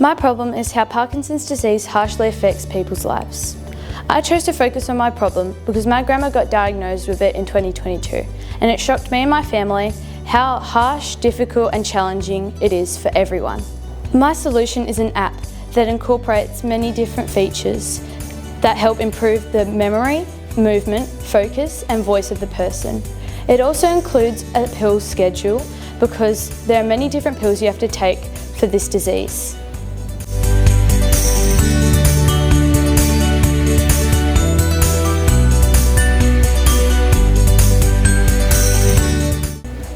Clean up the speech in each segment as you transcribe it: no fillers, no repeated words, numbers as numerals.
My problem is how Parkinson's disease harshly affects people's lives. I chose to focus on my problem because my grandma got diagnosed with it in 2022, and it shocked me and my family how harsh, difficult and challenging it is for everyone. My solution is an app that incorporates many different features that help improve the memory, movement, focus and voice of the person. It also includes a pill schedule because there are many different pills you have to take for this disease.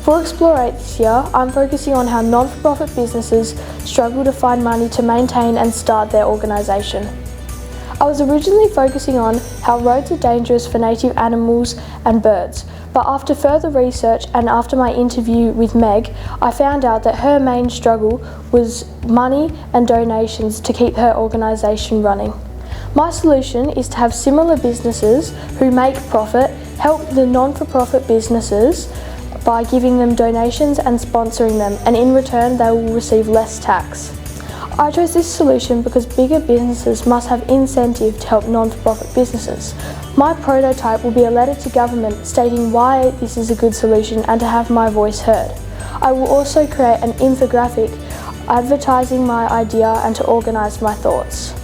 For Explore8 this year, I'm focusing on how non-for-profit businesses struggle to find money to maintain and start their organisation. I was originally focusing on how roads are dangerous for native animals and birds, but after further research and after my interview with Meg, I found out that her main struggle was money and donations to keep her organisation running. My solution is to have similar businesses who make profit help the non-for-profit businesses by giving them donations and sponsoring them, and in return they will receive less tax. I chose this solution because bigger businesses must have incentive to help non-for-profit businesses. My prototype will be a letter to government stating why this is a good solution and to have my voice heard. I will also create an infographic advertising my idea and to organise my thoughts.